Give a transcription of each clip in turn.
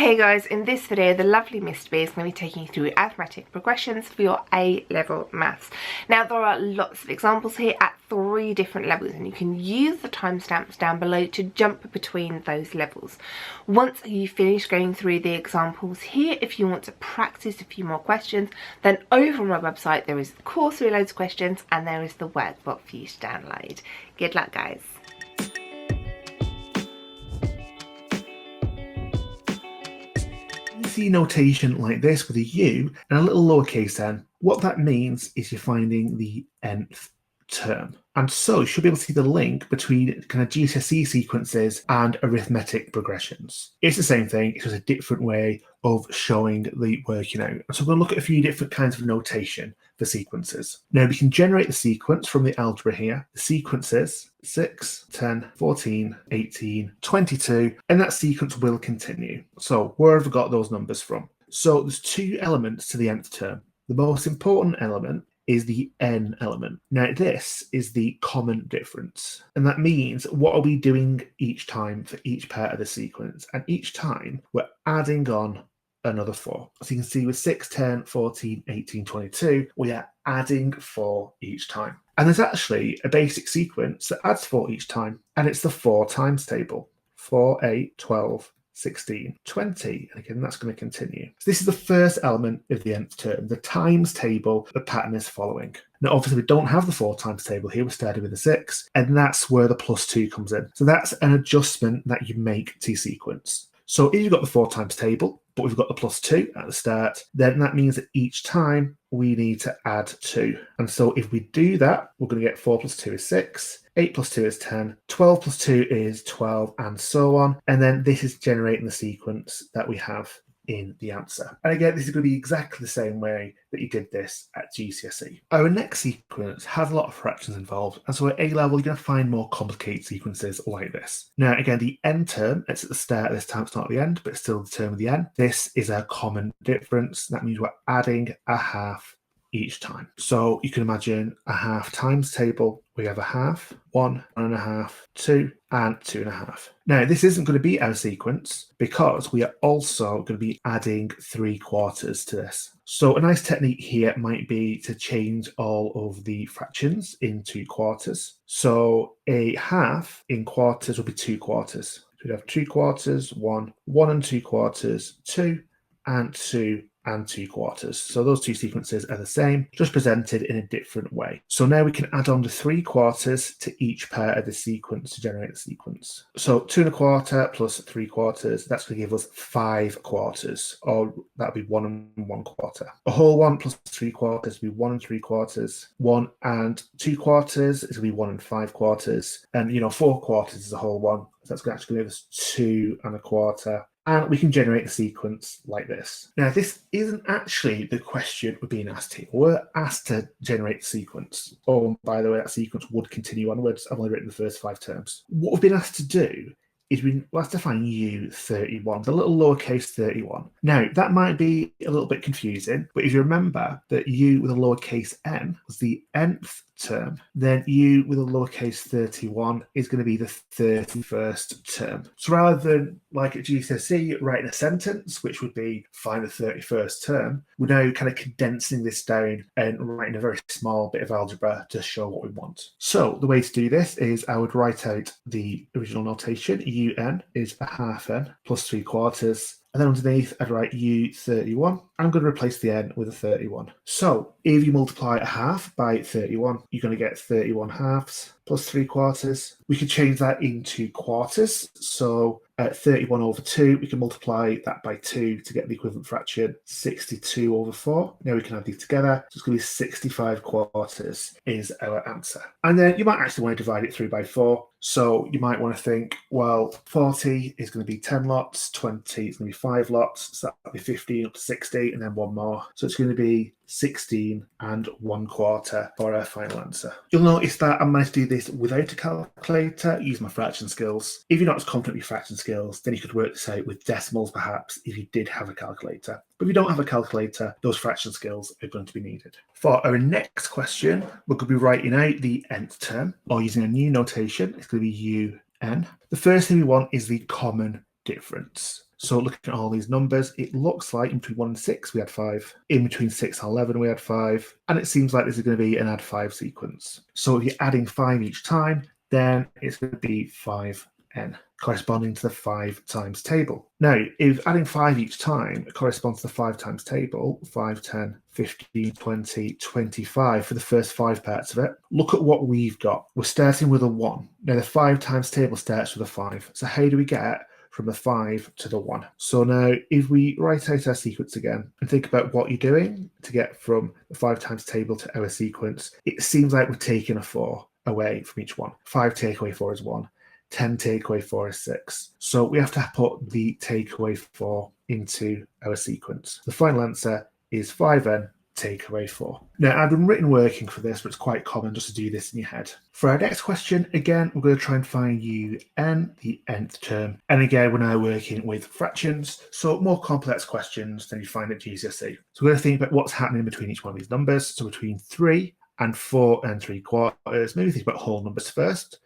Hey guys, in this video the lovely Miss B is going to be taking you through arithmetic progressions for your A-level maths. Now there are lots of examples here at 3 different levels and you can use the timestamps down below to jump between those levels. Once you finish going through the examples here, if you want to practice a few more questions, then over on my website there is the course with loads of questions and there is the workbook for you to download. Good luck guys. See notation like this with a U and a little lowercase n, what that means is you're finding the nth term. And so you should be able to see the link between kind of GCSE sequences and arithmetic progressions. It's the same thing, it's just a different way of showing the working out. So we're going to look at a few different kinds of notation for sequences. Now we can generate the sequence from the algebra here. The sequence is 6, 10, 14, 18, 22, and that sequence will continue. So where have we got those numbers from? So there's 2 elements to the nth term. The most important element is the n element. Now this is the common difference, and that means what are we doing each time for each part of the sequence, and each time we're adding on another 4. So you can see with 6, 10, 14, 18, 22, we are adding 4 each time. And there's actually a basic sequence that adds 4 each time, and it's the 4 times table. 4, 8, 12, 16, 20, and again that's going to continue. So this is the first element of the nth term, the times table the pattern is following. Now obviously we don't have the 4 times table here, we started with a 6, and that's where the +2 comes in. So that's an adjustment that you make to your sequence. So if you've got the 4 times table, but we've got the +2 at the start, then that means that each time we need to add 2. And so if we do that, we're going to get 4 + 2 is 6, 8 + 2 is 10, 12 + 2 is 12, and so on. And then this is generating the sequence that we have in the answer. And again, this is going to be exactly the same way that you did this at GCSE. Our next sequence has a lot of fractions involved, and so at A-level you're going to find more complicated sequences like this. Now again, the n term, it's at the start this time, it's not at the end, but it's still the term of the n. This is a common difference. That means we're adding a half each time. So you can imagine a half times table. We have a half, 1, 1.5, 2, and 2.5. Now this isn't going to be our sequence because we are also going to be adding 3/4 to this. So a nice technique here might be to change all of the fractions into quarters. So a half in quarters will be 2/4. So we'd have 2/4, 1, 1 and 2/4, 2, and 2 and 2/4. So those 2 sequences are the same, just presented in a different way. So now we can add on the 3/4 to each part of the sequence to generate the sequence. So 2.25 plus 3/4, that's going to give us 5/4, or that'll be 1 and 1/4. A whole 1 plus 3/4 will be 1 and 3/4. 1 and 2/4 is going to be 1 and 5/4. And 4/4 is a whole 1. So that's going to actually give us 2 1/4. And we can generate a sequence like this. Now, this isn't actually the question we're being asked here. We're asked to generate a sequence. Oh, by the way, that sequence would continue onwards. I've only written the first 5 terms. What we've been asked to do is we're asked to find U31, the little lowercase 31. Now, that might be a little bit confusing, but if you remember that U with a lowercase n was the nth term, then U with a lowercase 31 is going to be the 31st term. So rather than, like at GCSE, writing a sentence, which would be find the 31st term, we're now kind of condensing this down and writing a very small bit of algebra to show what we want. So the way to do this is I would write out the original notation. UN is a half n plus 3/4. And then underneath, I'd write U31. I'm going to replace the n with a 31. So if you multiply a half by 31, you're going to get 31 halves plus 3/4. We could change that into quarters. So 31/2, we can multiply that by 2 to get the equivalent fraction, 62/4. Now we can add these together. So it's going to be 65/4 is our answer. And then you might actually want to divide it through by 4. So you might want to think, well, 40 is going to be 10 lots, 20 is going to be 5 lots, so that'll be 15 up to 60, and then 1 more. So it's going to be 16 1/4 for our final answer. You'll notice that I managed to do this without a calculator, use my fraction skills. If you're not as confident with fraction skills, then you could work this out with decimals perhaps if you did have a calculator. But if you don't have a calculator, those fraction skills are going to be needed. For our next question, we're going to be writing out the nth term, or using a new notation. It's going to be UN. The first thing we want is the common difference. So looking at all these numbers, it looks like in between 1 and 6 we had 5. In between 6 and 11 we had 5. And it seems like this is going to be an add 5 sequence. So if you're adding 5 each time, then it's going to be 5n, corresponding to the 5 times table. Now, if adding 5 each time corresponds to the 5 times table, 5, 10, 15, 20, 25 for the first 5 parts of it, look at what we've got. We're starting with a 1. Now, the 5 times table starts with a 5. So how do we get from the 5 to the 1? So now, if we write out our sequence again and think about what you're doing to get from the 5 times table to our sequence, it seems like we're taking a 4 away from each one. 5 take away 4 is 1. 10 take away 4 is 6. So we have to put the take away 4 into our sequence. The final answer is 5n take away 4. Now, I've been written working for this, but it's quite common just to do this in your head. For our next question, again, we're going to try and find un, the nth term. And again, we're now working with fractions, so more complex questions than you find at GCSE. So we're going to think about what's happening between each one of these numbers. So between 3 and 4 and 3/4, maybe think about whole numbers first.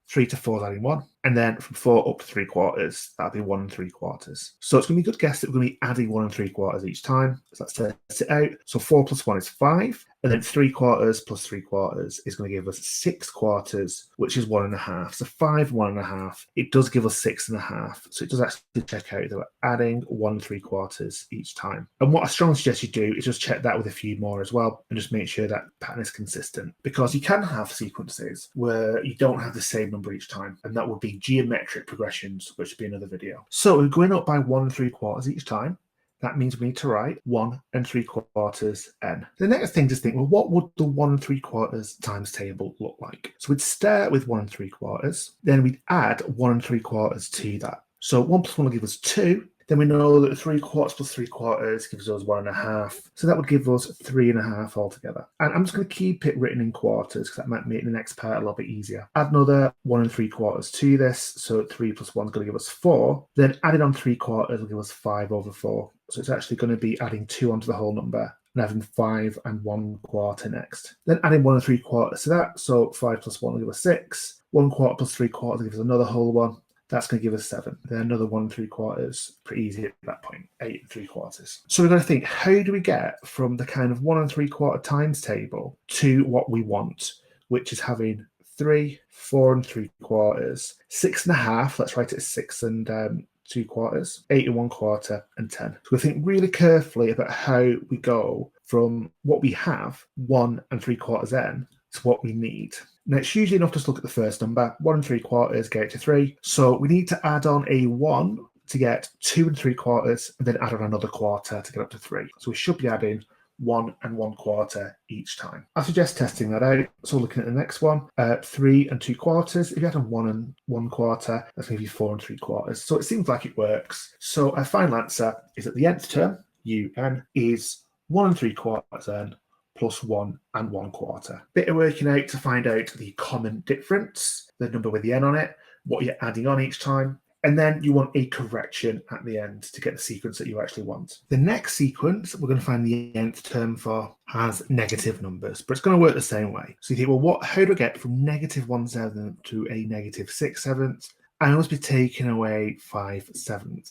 3 to 4 is adding 1, and then from 4 up to 3/4, that'll be 1 3/4. So it's going to be a good guess that we're going to be adding 1 3/4 each time. So let's test it out. So 4 plus 1 is 5, and then 3/4 plus 3/4 is going to give us 6/4, which is 1.5. So 5, 1.5. It does give us 6.5. So it does actually check out that we're adding 1 3/4 each time. And what I strongly suggest you do is just check that with a few more as well, and just make sure that pattern is consistent. Because you can have sequences where you don't have the same number each time, and that would be geometric progressions, which would be another video. So we're going up by 1 3/4 each time. That means we need to write 1 3/4 n. The next thing to think, well, what would the 1 3/4 times table look like? So we'd start with 1 3/4, then we'd add 1 3/4 to that. So 1 plus 1 will give us 2. Then we know that 3/4 plus 3/4 gives us 1.5. So that would give us 3.5 altogether. And I'm just going to keep it written in quarters because that might make the next part a little bit easier. Add another 1 3/4 to this. So 3 plus 1 is going to give us 4. Then adding on 3/4 will give us 5/4. So it's actually going to be adding 2 onto the whole number and having 5 1/4 next. Then adding 1 3/4 to that. So 5 plus 1 will give us 6. 1/4 plus 3/4 will give us another whole one. That's going to give us 7. Then another 1 3/4, pretty easy at that point, 8 3/4. So we're going to think, how do we get from the kind of 1 3/4 times table to what we want, which is having 3, 4 3/4, 6.5. Let's write it as 6 2/4, 8 1/4, and 10. So we think really carefully about how we go from what we have, 1 3/4 n, to what we need. Now, it's usually enough to just look at the first number, 1 3/4, get it to 3. So we need to add on a 1 to get 2 3/4, and then add on another quarter to get up to 3. So we should be adding 1 1/4 each time. I suggest testing that out. So looking at the next one, 3 2/4. If you add on 1 1/4, that's maybe 4 3/4. So it seems like it works. So our final answer is that the nth term, un, is 1 3/4 n plus 1 1/4. Bit of working out to find out the common difference, the number with the n on it, what you're adding on each time, and then you want a correction at the end to get the sequence that you actually want. The next sequence we're going to find the nth term for has negative numbers, but it's going to work the same way. So you think, well, how do I get from -1/7 to a -6/7? I must be taking away 5/7.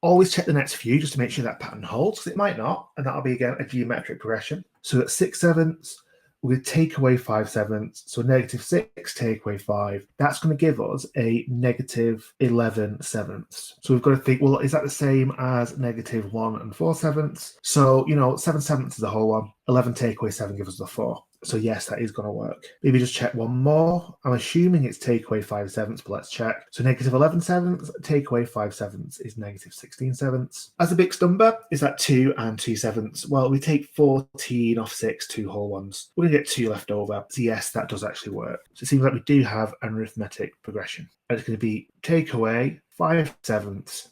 Always check the next few just to make sure that pattern holds, because it might not, and that'll be, again, a geometric progression. So at 6/7, we're going to take away 5/7. So -6 take away 5. That's going to give us a -11/7. So we've got to think, well, is that the same as -1 4/7? So, 7/7 is the whole one. 11 take away 7 gives us the 4. So yes, that is going to work. Maybe just check one more. I'm assuming it's take away 5/7, but let's check. So -11/7, take away 5/7 is -16/7. As a big number, is that 2 2/7? Well, we take 14 off 6, 2 whole ones. We're going to get 2 left over. So yes, that does actually work. So it seems like we do have an arithmetic progression. And it's going to be take away 5/7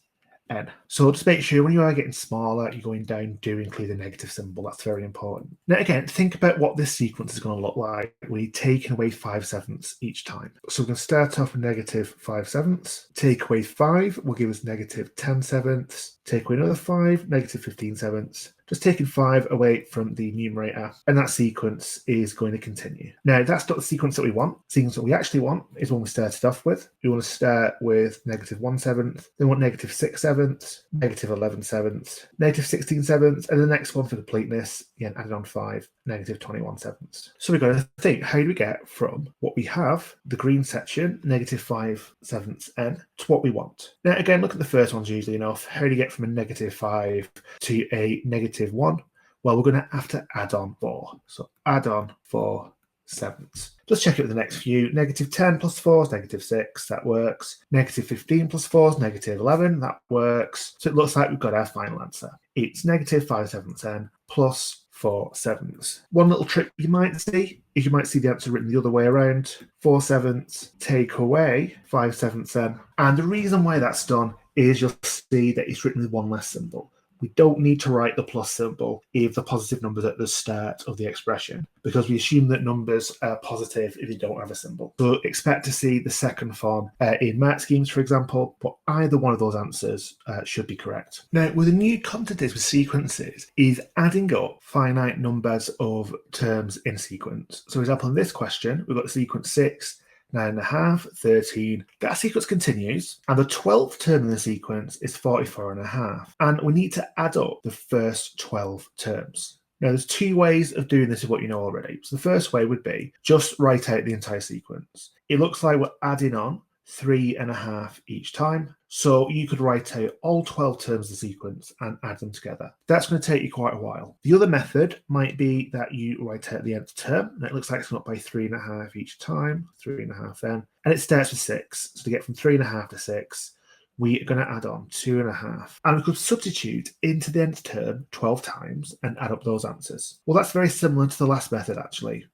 n. So just make sure when you are getting smaller, you're going down, do include the negative symbol. That's very important. Now, again, think about what this sequence is going to look like when you're taking away 5/7 each time. So we're going to start off with -5/7. Take away 5 will give us -10/7. Take away another 5, -15/7. just taking 5 away from the numerator, and that sequence is going to continue. Now, that's not the sequence that we want. The sequence that we actually want is one we started off with. We want to start with -1/7, then we want -6/7, -11/7, -16/7, and the next one for completeness, again, added on 5, -21/7. So we're going to think, how do we get from what we have, the green section, -5/7 n, to what we want? Now, again, look at the first one's usually enough. How do you get from a -5 to a -1? Well, we're going to have to add on 4. So add on 4/7. Just check it with the next few. -10 plus 4 is -6. That works. -15 plus 4 is -11. That works. So it looks like we've got our final answer. It's -5/7 n plus 4/7. One little trick you might see is you might see the answer written the other way around. 4/7 take away 5/7 n. And the reason why that's done is you'll see that it's written with one less symbol. We don't need to write the plus symbol if the positive number's at the start of the expression, because we assume that numbers are positive if you don't have a symbol. So expect to see the second form in mark schemes, for example, but either one of those answers should be correct. Now, with the new content is with sequences is adding up finite numbers of terms in a sequence. So for example, in this question, we've got the sequence 6, 9.5, 13. That sequence continues, and the 12th term in the sequence is 44.5. And we need to add up the first 12 terms. Now, there's two ways of doing this with what you know already. So the first way would be just write out the entire sequence. It looks like we're adding on 3.5 each time. So you could write out all 12 terms of the sequence and add them together. That's going to take you quite a while. The other method might be that you write out the nth term, and it looks like it's gone up by 3.5 each time, 3.5 then, and it starts with 6. So to get from 3.5 to 6, we are going to add on 2.5. And we could substitute into the nth term 12 times and add up those answers. Well, that's very similar to the last method, actually.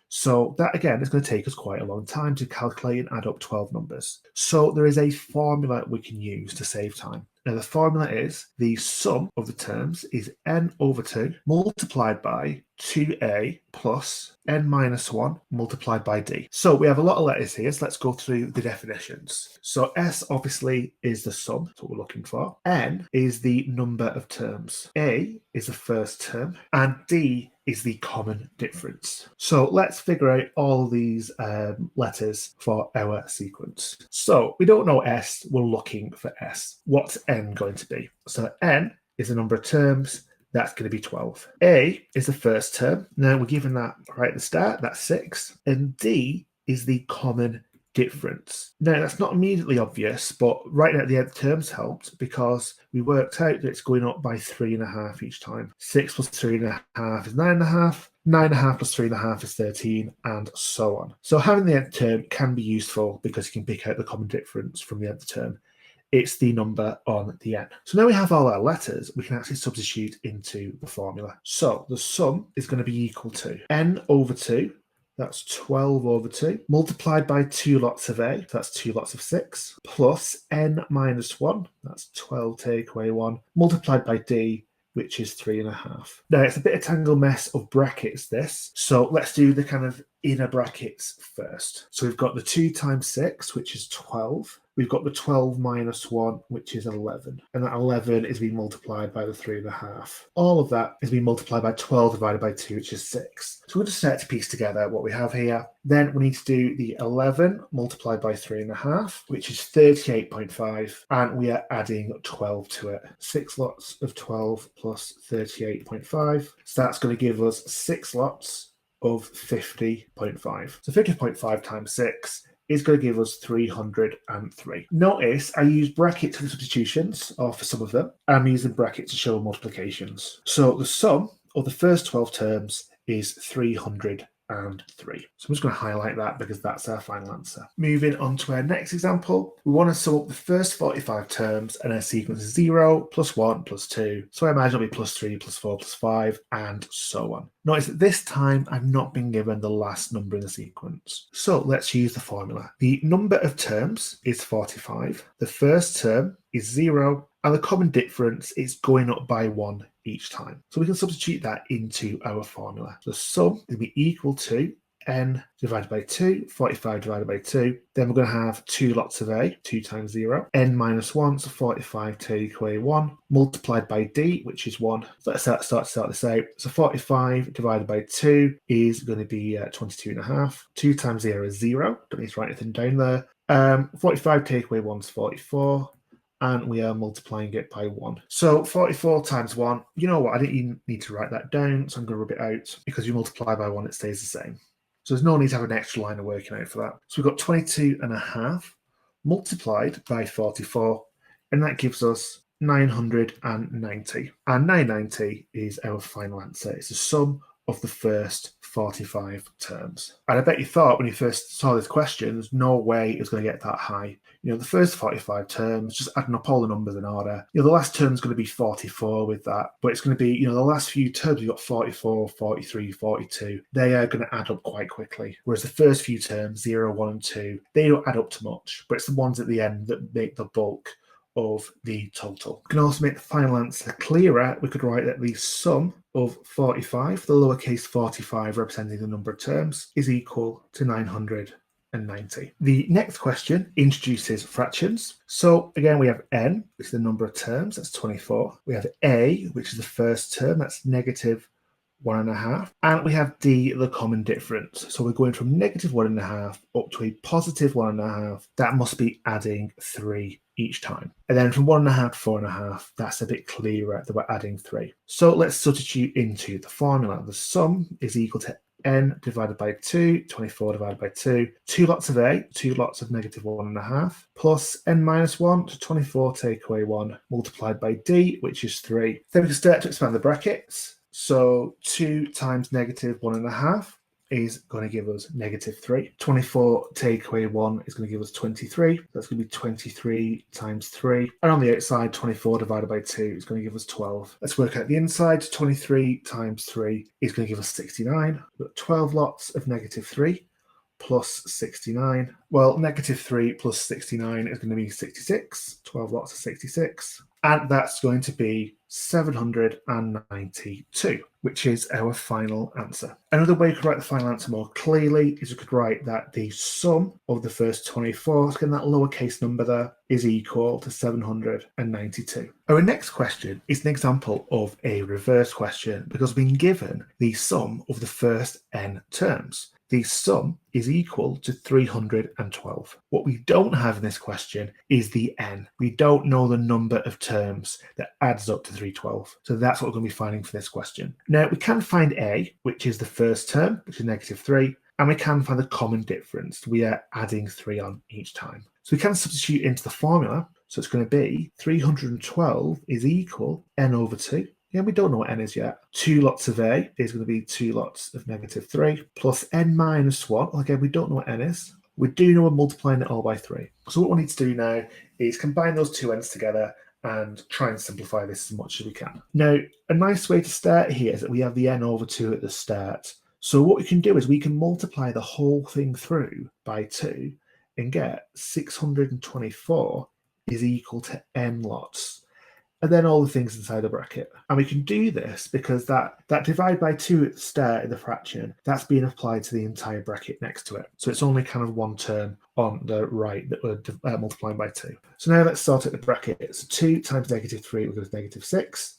So that, again, is going to take us quite a long time to calculate and add up 12 numbers. So there is a formula we can use to save time. Now, the formula is the sum of the terms is n over 2 multiplied by 2a plus n minus 1 multiplied by d. So we have a lot of letters here, so let's go through the definitions. So s obviously is the sum, that's what we're looking for. N is the number of terms. A is the first term, and d is the common difference. So let's figure out all these letters for our sequence. So we don't know s, we're looking for s. What's n going to be? So n is the number of terms. That's going to be 12. A is the first term. Now we're given that right at the start, that's 6. And D is the common difference. Now that's not immediately obvious, but right at the end, terms helped because we worked out that it's going up by 3.5 each time. 6 plus 3.5 is 9.5. 9.5 plus 3.5 is 13, and so on. So having the nth term can be useful because you can pick out the common difference from the nth term. It's the number on the n. So now we have all our letters, we can actually substitute into the formula. So the sum is going to be equal to n over 2, that's 12 over 2, multiplied by 2 lots of a, so that's 2 lots of 6, plus n minus 1, that's 12 take away 1, multiplied by d, which is 3.5. Now, it's a bit of tangle mess of brackets, this. So let's do the kind of inner brackets first. So we've got the 2 times 6, which is 12. We've got the 12 minus 1, which is 11. And that 11 is being multiplied by the 3.5. All of that is being multiplied by 12 divided by 2, which is 6. So we're going to start to piece together what we have here. Then we need to do the 11 multiplied by 3.5, which is 38.5. And we are adding 12 to it. 6 lots of 12 plus 38.5. So that's going to give us 6 lots of 50.5. So 50.5 times 6 is going to give us 303. Notice I use brackets for the substitutions, or for some of them. I'm using brackets to show multiplications. So the sum of the first 12 terms is 303. So I'm just going to highlight that because that's our final answer. Moving on to our next example, we want to sum up the first 45 terms, and our sequence is 0, plus 1, plus 2. So I imagine it'll be plus 3, plus 4, plus 5, and so on. Notice that this time I've not been given the last number in the sequence. So let's use the formula. The number of terms is 45. The first term is 0, and the common difference is going up by 1 each time. So we can substitute that into our formula. The sum will be equal to n divided by 2, 45 divided by 2. Then we're going to have 2 lots of a, 2 times 0, n minus 1, so 45 take away 1, multiplied by d, which is 1. So let's start this out. So 45 divided by 2 is going to be 22.5. 2 times 0 is 0. Don't need to write anything down there. 45 take away 1 is 44. And we are multiplying it by 1. So 44 times 1, you know what, I didn't even need to write that down, so I'm going to rub it out, because you multiply by 1, it stays the same. So there's no need to have an extra line of working out for that. So we've got 22.5 multiplied by 44, and that gives us 990. And 990 is our final answer. It's the sum of the first 45 terms. And I bet you thought when you first saw this question, there's no way it was going to get that high. You know, the first 45 terms, just adding up all the numbers in order. You know, the last term is going to be 44 with that, but it's going to be, you know, the last few terms, you've got 44, 43, 42. They are going to add up quite quickly. Whereas the first few terms, 0, 1, and 2, they don't add up to much, but it's the ones at the end that make the bulk of the total. We can also make the final answer clearer. We could write that the sum of 45, the lowercase 45 representing the number of terms, is equal to 990. The next question introduces fractions. So again, we have n, which is the number of terms, that's 24. We have a, which is the first term, that's negative 1.5, and we have d, the common difference. So we're going from negative 1.5 up to a positive 1.5. That must be adding 3 each time. And then from 1.5 to 4.5, that's a bit clearer that we're adding 3. So let's substitute into the formula. The sum is equal to n divided by 2, 24 divided by 2, 2 lots of a, 2 lots of negative 1.5, plus n minus 1, so 24 take away 1, multiplied by d, which is 3. Then we can start to expand the brackets. So 2 times negative 1.5 is going to give us negative 3. 24 take away 1 is going to give us 23. That's going to be 23 times 3. And on the outside, 24 divided by 2 is going to give us 12. Let's work out the inside. 23 times 3 is going to give us 69. We've got 12 lots of negative 3 plus 69. Well, negative 3 plus 69 is going to be 66. 12 lots of 66. And that's going to be 792, which is our final answer. Another way you could write the final answer more clearly is you could write that the sum of the first 24, again that lowercase number there, is equal to 792. Our next question is an example of a reverse question, because we've been given the sum of the first n terms. The sum is equal to 312. What we don't have in this question is the n. We don't know the number of terms that adds up to 312. So that's what we're going to be finding for this question. Now, we can find a, which is the first term, which is negative 3, and we can find the common difference. We are adding 3 on each time. So we can substitute into the formula. So it's going to be 312 is equal n over 2. Yeah, we don't know what n is yet. 2 lots of a is going to be 2 lots of negative 3 plus n minus 1. Well, again, we don't know what n is. We do know we're multiplying it all by 3. So what we need to do now is combine those two n's together and try and simplify this as much as we can. Now, a nice way to start here is that we have the n over 2 at the start. So what we can do is we can multiply the whole thing through by 2 and get 624 is equal to n lots. And then all the things inside the bracket. And we can do this because that divide by 2 at the start in the fraction, that's being applied to the entire bracket next to it. So it's only kind of one term on the right that we're multiplying by 2. So now let's sort out the bracket. So 2 times negative 3 will give us negative 6.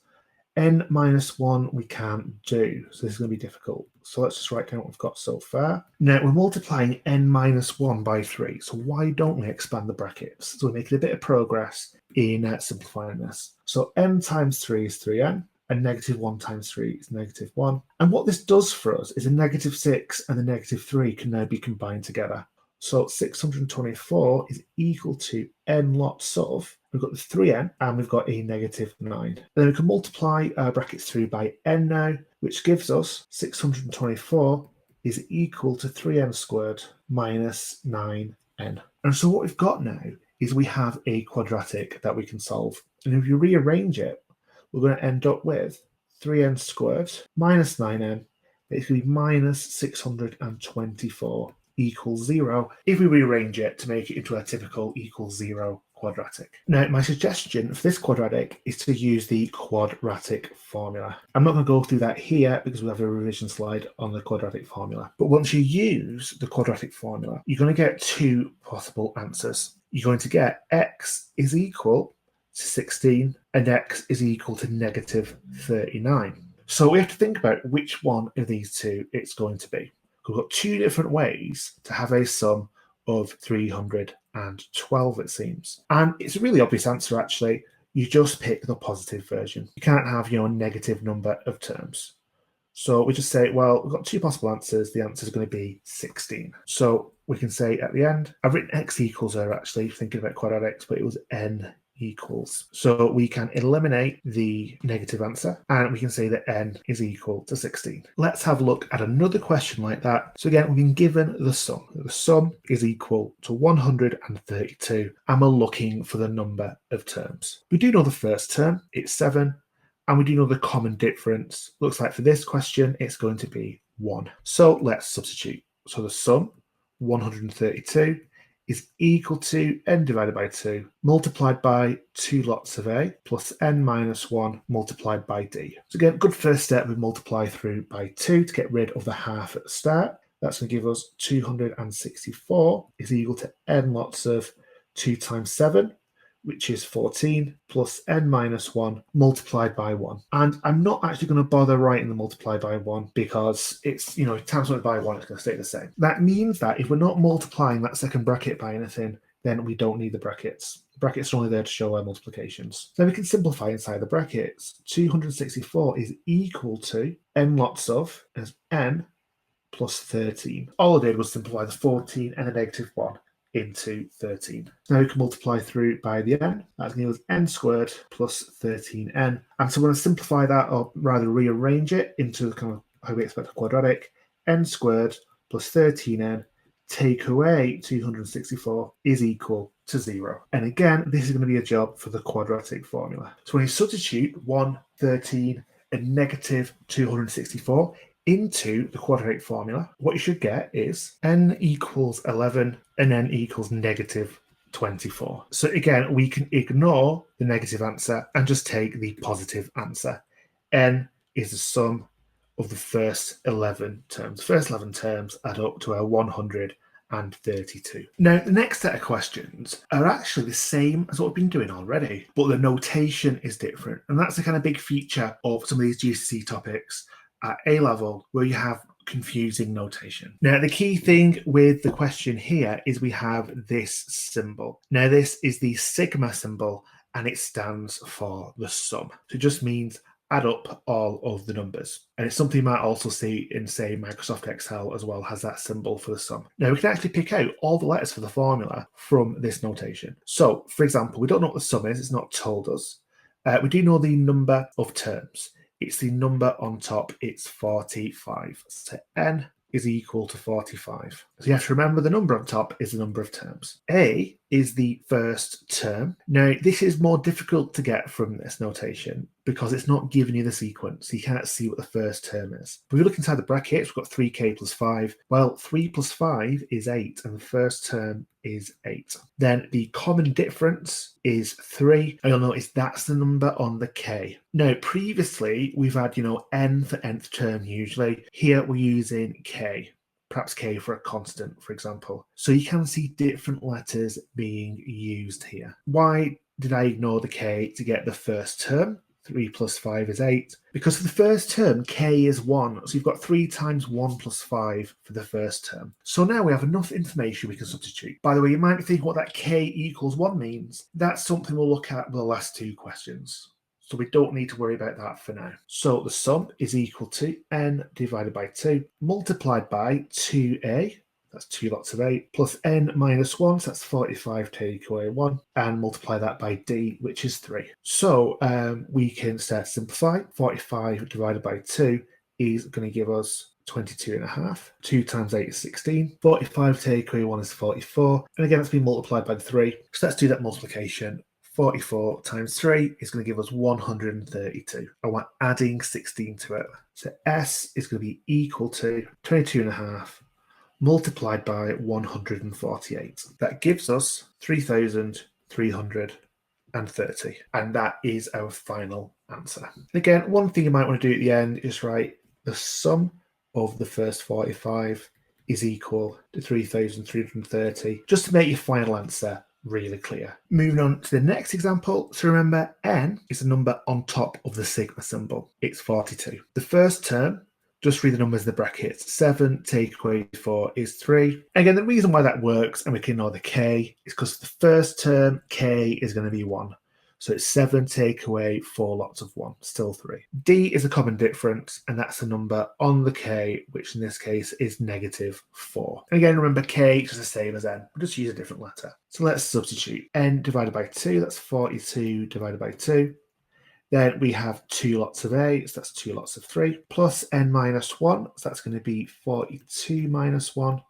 N minus 1 we can't do, so this is going to be difficult. So let's just write down what we've got so far. Now we're multiplying n minus 1 by 3, so why don't we expand the brackets? So we're making a bit of progress in simplifying this. So n times 3 is 3n, and negative 1 times 3 is negative 1. And what this does for us is a negative 6 and the negative 3 can now be combined together. So 624 is equal to n lots of, we've got the 3n and we've got a negative 9. And then we can multiply our brackets through by n now, which gives us 624 is equal to 3n squared minus 9n. And so what we've got now is we have a quadratic that we can solve. And if you rearrange it, we're going to end up with 3n squared minus 9n. It's going to be minus 624 equals 0 if we rearrange it to make it into a typical equals 0 quadratic. Now, my suggestion for this quadratic is to use the quadratic formula. I'm not going to go through that here because we have a revision slide on the quadratic formula. But once you use the quadratic formula, you're going to get two possible answers. You're going to get x is equal to 16 and x is equal to negative 39. So we have to think about which one of these two it's going to be. We've got two different ways to have a sum of 312, it seems. And it's a really obvious answer, actually. You just pick the positive version. You can't have your negative number of terms. So we just say, well, we've got two possible answers. The answer is going to be 16. So we can say at the end, I've written x equals there, actually, thinking about quadratics, but it was n equals. So we can eliminate the negative answer and we can say that n is equal to 16. Let's have a look at another question like that. So again, we've been given the sum. The sum is equal to 132 and we're looking for the number of terms. We do know the first term, it's 7, and we do know the common difference. Looks like for this question, it's going to be 1. So let's substitute. So the sum, 132, is equal to n divided by 2 multiplied by 2 lots of a plus n minus 1 multiplied by d. So again, good first step, we multiply through by 2 to get rid of the half at the start. That's going to give us 264 is equal to n lots of 2 times 7, which is 14, plus n minus 1 multiplied by 1. And I'm not actually going to bother writing the multiply by 1 because it's, times something by 1, it's going to stay the same. That means that if we're not multiplying that second bracket by anything, then we don't need the brackets. The brackets are only there to show our multiplications. Then we can simplify inside the brackets. 264 is equal to n lots of, as n plus 13. All I did was simplify the 14 and the negative 1 into 13. So now we can multiply through by the n. That's going to give us n squared plus 13n. And so we're going to simplify that, or rather rearrange it into kind of how we expect a quadratic. N squared plus 13n take away 264 is equal to 0. And again, this is going to be a job for the quadratic formula. So when you substitute 1, 13, and negative 264 into the quadratic formula, what you should get is n equals 11 and n equals negative 24. So again, we can ignore the negative answer and just take the positive answer. N is the sum of the first 11 terms. The first 11 terms add up to our 132. Now, the next set of questions are actually the same as what we've been doing already, but the notation is different. And that's the kind of big feature of some of these GCSE topics at A level, where you have confusing notation. Now, the key thing with the question here is we have this symbol. Now, this is the sigma symbol, and it stands for the sum. So it just means add up all of the numbers. And it's something you might also see in, say, Microsoft Excel as well, has that symbol for the sum. Now, we can actually pick out all the letters for the formula from this notation. So, for example, we don't know what the sum is. It's not told us. We do know the number of terms. It's the number on top, it's 45. So n is equal to 45. So you have to remember the number on top is the number of terms. A is the first term. Now, this is more difficult to get from this notation because it's not giving you the sequence. You can't see what the first term is. But if you look inside the brackets, we've got 3k plus 5. Well, 3 plus 5 is 8, and the first term is 8. Then the common difference is 3, and you'll notice that's the number on the k. Now, previously, we've had, n for nth term usually. Here, we're using k. Perhaps k for a constant, for example. So you can see different letters being used here. Why did I ignore the k to get the first term? 3 plus 5 is 8. Because for the first term, k is 1. So you've got 3 times 1 plus 5 for the first term. So now we have enough information we can substitute. By the way, you might think what that k equals 1 means. That's something we'll look at with the last two questions. So we don't need to worry about that for now. So the sum is equal to n divided by 2 multiplied by 2a. That's 2 lots of 8, plus n minus 1, so that's 45 take away 1, and multiply that by d, which is 3. So we can start to simplify. 45 divided by 2 is going to give us 22.5. 2 times 8 is 16. 45 take away 1 is 44. And again, it's been multiplied by the 3. So let's do that multiplication. 44 times 3 is going to give us 132. And we're adding 16 to it. So S is going to be equal to 22.5 multiplied by 148. That gives us 3,250. 330. And that is our final answer. Again, one thing you might want to do at the end is write the sum of the first 45 is equal to 3,330, just to make your final answer really clear. Moving on to the next example. So remember, n is a number on top of the sigma symbol. It's 42. The first term, just read the numbers in the brackets. 7 take away 4 is 3. Again, the reason why that works, and we can ignore the k, is because the first term, k is going to be 1. So it's 7 take away 4 lots of 1, still 3. D is a common difference, and that's the number on the k, which in this case is -4. And again, remember k is the same as n. We'll just use a different letter. So let's substitute. N divided by 2, that's 42 divided by 2. Then we have 2 lots of a, so that's 2 lots of 3, plus n minus 1, so that's going to be 42 minus 1,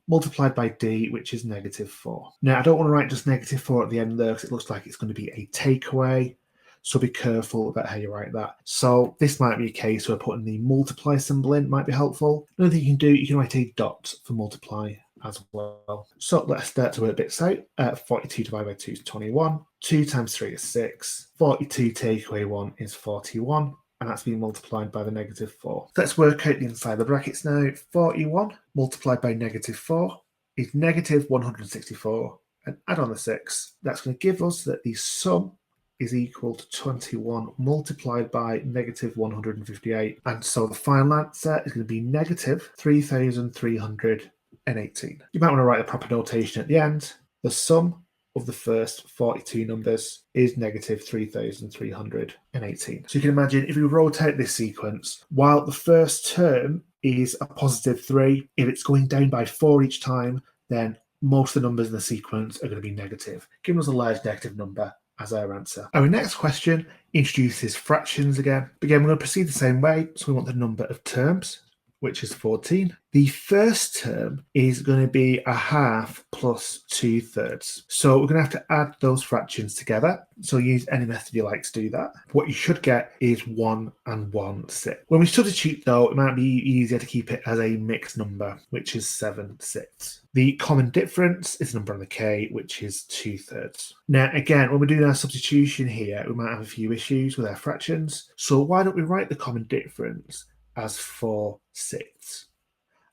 multiplied by d, which is -4. Now, I don't want to write just -4 at the end there because it looks like it's going to be a takeaway, so be careful about how you write that. So this might be a case where putting the multiply symbol in might be helpful. Another thing you can do, you can write a dot for multiply as well. So let's start to work bits out. 42 divided by 2 is 21. 2 times 3 is 6. 42 take away 1 is 41. And that's being multiplied by the -4. Let's work out the inside of the brackets now. 41 multiplied by -4 is -164. And add on the 6. That's going to give us that the sum is equal to 21 multiplied by -158. And so the final answer is going to be -3,318. You might want to write the proper notation at the end. The sum of the first 42 numbers is -3,318. So you can imagine if we rotate this sequence, while the first term is a +3, if it's going down by 4 each time, then most of the numbers in the sequence are going to be negative, giving us a large negative number as our answer. Our next question introduces fractions again. Again, we're going to proceed the same way. So we want the number of terms, which is 14. The first term is going to be a half plus 2/3. So we're going to have to add those fractions together. So use any method you like to do that. What you should get is 1 and 1/6. When we substitute though, it might be easier to keep it as a mixed number, which is 7/6. The common difference is the number on the k, which is 2/3. Now, again, when we're doing our substitution here, we might have a few issues with our fractions. So why don't we write the common difference as 4/6?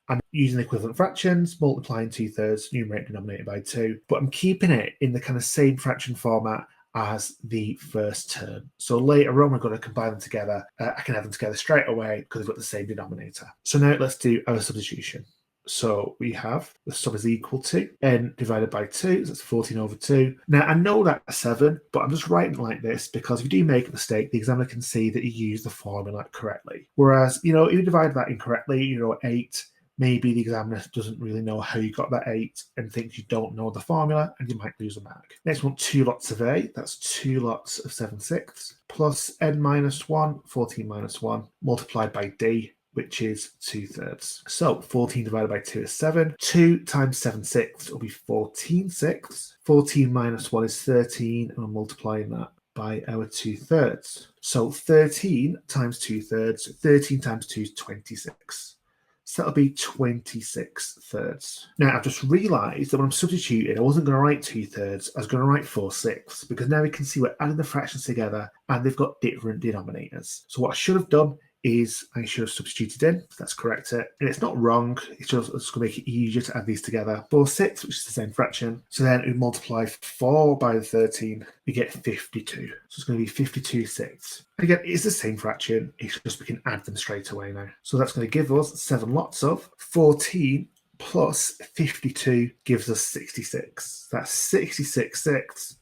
I'm using equivalent fractions, multiplying 2/3, numerator denominator by 2, but I'm keeping it in the kind of same fraction format as the first term. So later on, we're going to combine them together. I can add them together straight away because they've got the same denominator. So now let's do our substitution. So we have the sum is equal to n divided by 2, so that's 14 over 2. Now, I know that's 7, but I'm just writing it like this because if you do make a mistake, the examiner can see that you use the formula correctly. Whereas, if you divide that incorrectly, 8, maybe the examiner doesn't really know how you got that 8 and thinks you don't know the formula and you might lose a mark. Next one, 2 lots of a, that's 2 lots of 7/6, plus n minus 1, 14 minus 1, multiplied by d, which is 2/3. So 14 divided by 2 is 7. 2 times 7/6 will be 14/6. 14 minus 1 is 13, and we're multiplying that by our 2/3. So 13 times 2/3, 13 times 2 is 26. So that'll be 26/3. Now, I've just realised that when I'm substituting, I wasn't going to write 2/3, I was going to write 4/6, because now we can see we're adding the fractions together and they've got different denominators. So what I should have done is I should have substituted in. Let's correct it. And it's not wrong. It's just going to make it easier to add these together. 4/6, which is the same fraction. So then we multiply 4 by the 13, we get 52. So it's going to be 52/6. And again, it's the same fraction. It's just we can add them straight away now. So that's going to give us 7 lots of 14 plus 52 gives us 66. That's 66/6.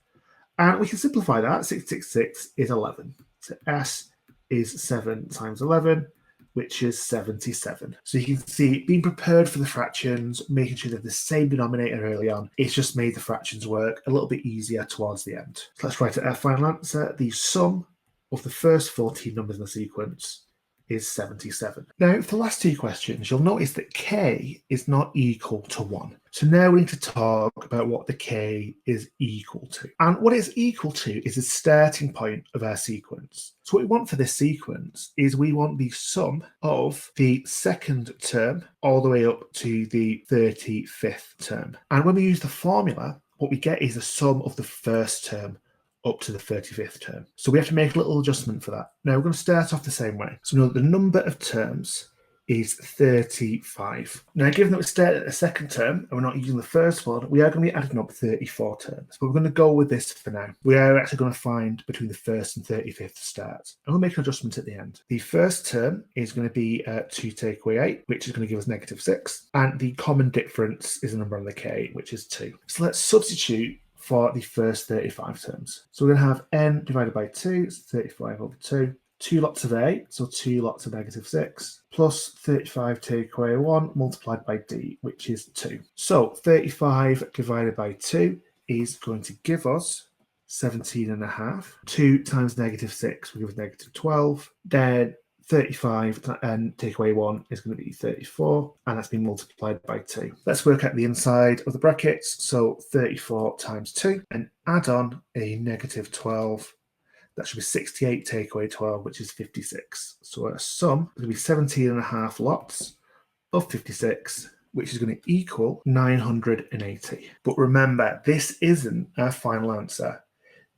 And we can simplify that. 66/6 is 11. So S is 7 times 11, which is 77. So you can see being prepared for the fractions, making sure they have the same denominator early on, it's just made the fractions work a little bit easier towards the end. So let's write our final answer. The sum of the first 14 numbers in the sequence is 77. Now, for the last 2 questions, you'll notice that k is not equal to 1. So now we need to talk about what the k is equal to. And what it's equal to is the starting point of our sequence. So what we want for this sequence is we want the sum of the second term all the way up to the 35th term. And when we use the formula, what we get is the sum of the first term up to the 35th term. So we have to make a little adjustment for that. Now we're going to start off the same way. So we know that the number of terms is 35. Now, given that we start at the second term and we're not using the first one, we are going to be adding up 34 terms. But we're going to go with this for now. We are actually going to find between the first and 35th start. And we'll make an adjustment at the end. The first term is going to be 2 take away 8, which is going to give us -6. And the common difference is a number on the k, which is 2. So let's substitute for the first 35 terms. So we're going to have n divided by 2, so 35 over 2. 2 lots of 8, so 2 lots of -6, plus 35 take away 1 multiplied by d, which is 2. So 35 divided by 2 is going to give us 17.5. 2 times -6 will give us -12. Then 35 and take away 1 is going to be 34, and that's been multiplied by 2. Let's work out the inside of the brackets. So 34 times 2, and add on a -12. That should be 68 take away 12, which is 56. So our sum is going to be 17.5 lots of 56, which is going to equal 980. But remember, this isn't our final answer.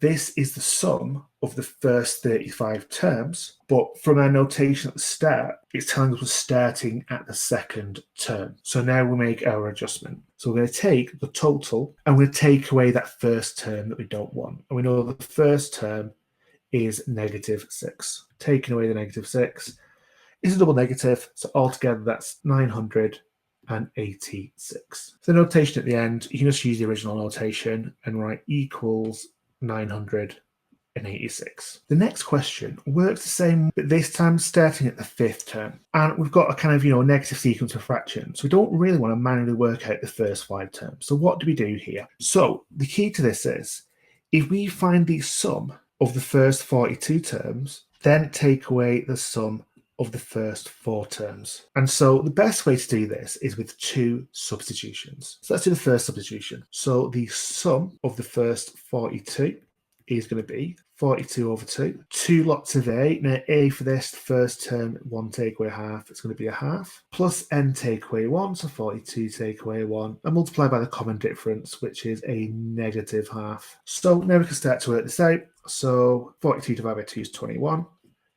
This is the sum of the first 35 terms, but from our notation at the start, it's telling us we're starting at the second term. So now we make our adjustment. So we're going to take the total, and we're going to take away that first term that we don't want. And we know that the first term is -6. Taking away the -6 is a double negative, so altogether that's 986. So the notation at the end, you can just use the original notation and write equals 986. The next question works the same, but this time starting at the 5th term. And we've got a kind of, negative sequence of fractions. So we don't really want to manually work out the first 5 terms. So what do we do here? So the key to this is, if we find the sum of the first 42 terms, then take away the sum of the first 4 terms. And so the best way to do this is with 2 substitutions. So let's do the first substitution. So the sum of the first 42 is going to be 42 over 2. 2 lots of a. Now a for this, the first term, 1 take away half, it's going to be a half. Plus n take away 1, so 42 take away 1. And multiply by the common difference, which is a -half. So now we can start to work this out. So 42 divided by 2 is 21.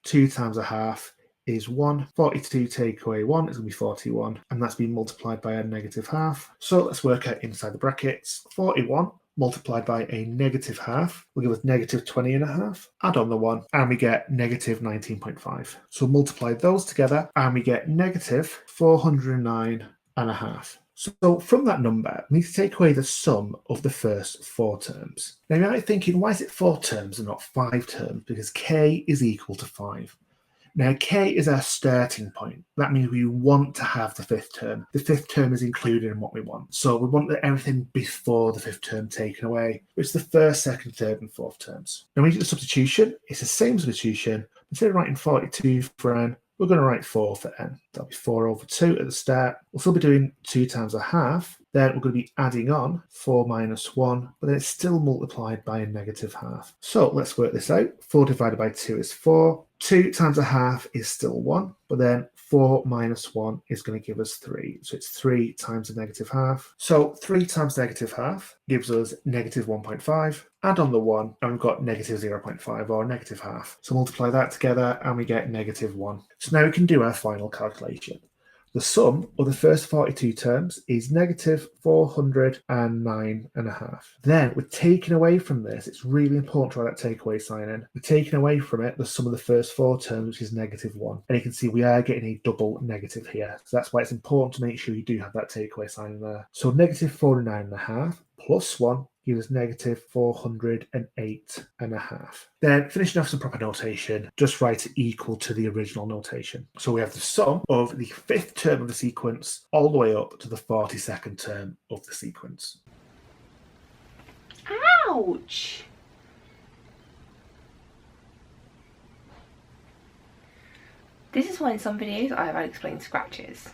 2 times a half is 1. 42 take away 1 is going to be 41. And that's been multiplied by a -half. So let's work out inside the brackets. 41 multiplied by a -half will give us -20.5. Add on the 1, and we get -19.5. So multiply those together, and we get -409.5. So from that number, we need to take away the sum of the first 4 terms. Now you might be thinking, why is it 4 terms and not 5 terms? Because k is equal to 5. Now, k is our starting point. That means we want to have the 5th term. The 5th term is included in what we want. So we want everything before the 5th term taken away, which is the first, second, third, and 4th terms. Now, when we do the substitution, it's the same substitution. Instead of writing 42 for n, we're going to write 4 for n. That'll be 4 over 2 at the start. We'll still be doing 2 times a half. Then we're going to be adding on 4 minus 1, but then it's still multiplied by a -half. So let's work this out. 4 divided by 2 is 4. 2 times a half is still 1, but then 4 minus 1 is going to give us 3. So it's 3 times a -half. So 3 times -half gives us -1.5. Add on the 1, and we've got -0.5 or -half. So multiply that together, and we get -1. So now we can do our final calculation. The sum of the first 42 terms is -409.5. Then we're taking away from this. It's really important to write that takeaway sign in. We're taking away from it the sum of the first 4 terms, which is -1. And you can see we are getting a double negative here. So that's why it's important to make sure you do have that takeaway sign in there. So -409.5 plus 1 gives us -408.5. Then finishing off some proper notation, just write it equal to the original notation. So we have the sum of the 5th term of the sequence all the way up to the 42nd term of the sequence. Ouch! This is why in some videos I have unexplained scratches.